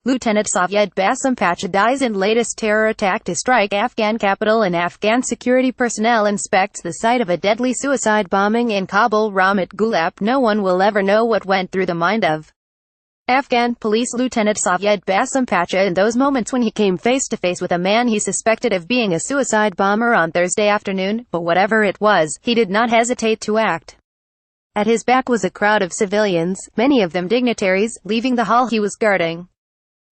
Lieutenant Sayed Basam Pacha dies in latest terror attack to strike Afghan capital, and Afghan security personnel inspects the site of a deadly suicide bombing in Kabul Rahmat GulAP. No one will ever know what went through the mind of Afghan Police Lieutenant Sayed Basam Pacha in those moments when he came face to face with a man he suspected of being a suicide bomber on Thursday afternoon, but whatever it was, he did not hesitate to act. At his back was a crowd of civilians, many of them dignitaries, leaving the hall he was guarding.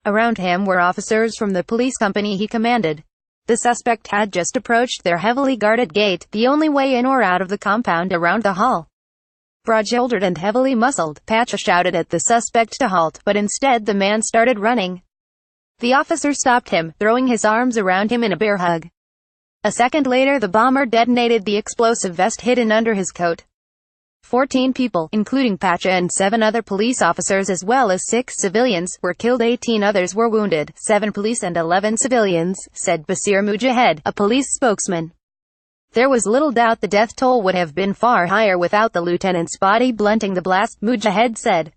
Around him were officers from the police company he commanded. The suspect had just approached their heavily guarded gate, the only way in or out of the compound around the hall. Broad-shouldered and heavily muscled, Pacha shouted at the suspect to halt, but instead the man started running. The officer stopped him, throwing his arms around him in a bear hug. A second later the bomber detonated the explosive vest hidden under his coat. 14 people, including Pacha and 7 other police officers as well as 6 civilians, were killed. 18 others were wounded, 7 police and 11 civilians, said Basir Mujahid, a police spokesman. There was little doubt the death toll would have been far higher without the lieutenant's body blunting the blast, Mujahid said.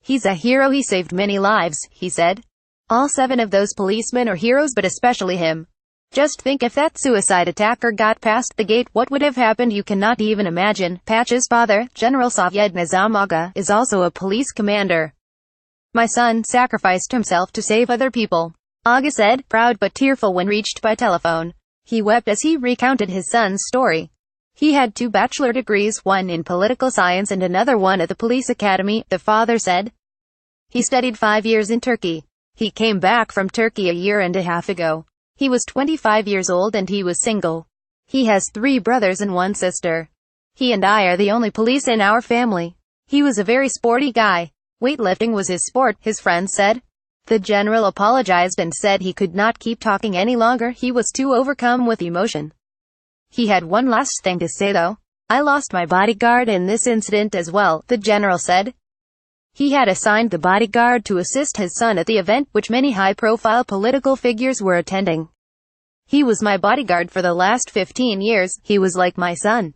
He's a hero, he saved many lives, he said. All 7 of those policemen are heroes, but especially him. Just think, if that suicide attacker got past the gate, what would have happened? You cannot even imagine. Pacha's father, General Sayed Basam Pacha, is also a police commander. My son sacrificed himself to save other people, Aga said, proud but tearful when reached by telephone. He wept as he recounted his son's story. He had 2 bachelor degrees, one in political science and another one at the police academy, the father said. He studied 5 years in Turkey. He came back from Turkey a year and a half ago. He was 25 years old and he was single. He has 3 brothers and 1 sister. He and I are the only police in our family. He was a very sporty guy. Weightlifting was his sport, his friends said. The general apologized and said he could not keep talking any longer. He was too overcome with emotion. He had one last thing to say though. I lost my bodyguard in this incident as well, the general said. He had assigned the bodyguard to assist his son at the event, which many high-profile political figures were attending. He was my bodyguard for the last 15 years, he was like my son,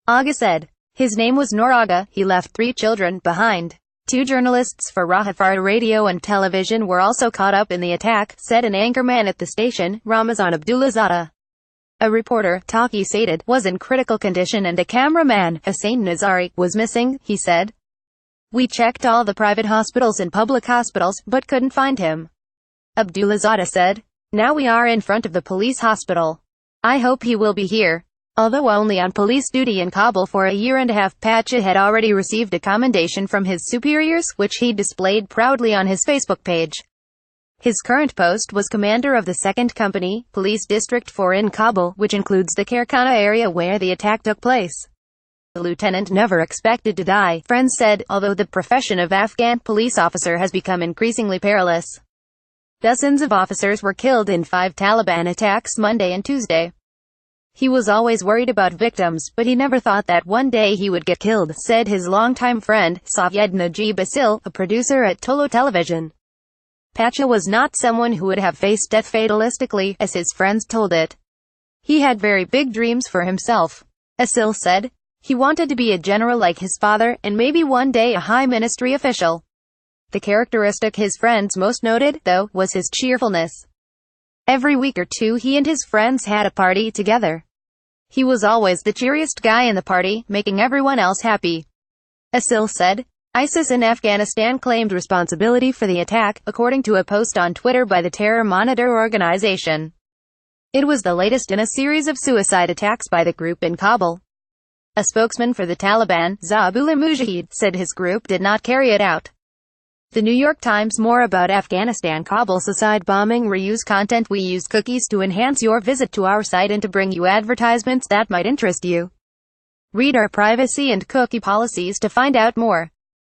Aga said. His name was Noor Aga. He left 3 children behind. 2 journalists for Rahafar radio and television were also caught up in the attack, said an anchorman at the station, Ramazan Abdulazada. A reporter, Taki Sated, was in critical condition and a cameraman, Hussein Nazari, was missing, he said. We checked all the private hospitals and public hospitals, but couldn't find him, Abdulazada said. Now we are in front of the police hospital. I hope he will be here. Although only on police duty in Kabul for a year and a half, Pacha had already received a commendation from his superiors, which he displayed proudly on his Facebook page. His current post was commander of the 2nd Company, Police District 4 in Kabul, which includes the Karkhana area where the attack took place. The lieutenant never expected to die, friends said, although the profession of Afghan police officer has become increasingly perilous. Dozens of officers were killed in 5 Taliban attacks Monday and Tuesday. He was always worried about victims, but he never thought that one day he would get killed, said his longtime friend, Syed Najib Asil, a producer at Tolo Television. Pacha was not someone who would have faced death fatalistically, as his friends told it. He had very big dreams for himself, Asil said. He wanted to be a general like his father, and maybe one day a high ministry official. The characteristic his friends most noted, though, was his cheerfulness. Every week or 2 he and his friends had a party together. He was always the cheeriest guy in the party, making everyone else happy, Asil said. ISIS in Afghanistan claimed responsibility for the attack, according to a post on Twitter by the Terror Monitor organization. It was the latest in a series of suicide attacks by the group in Kabul. A spokesman for the Taliban, Zabullah Mujahid, said his group did not carry it out. The New York Times. More about Afghanistan Kabul suicide bombing. Reuse content. We use cookies to enhance your visit to our site and to bring you advertisements that might interest you. Read our privacy and cookie policies to find out more.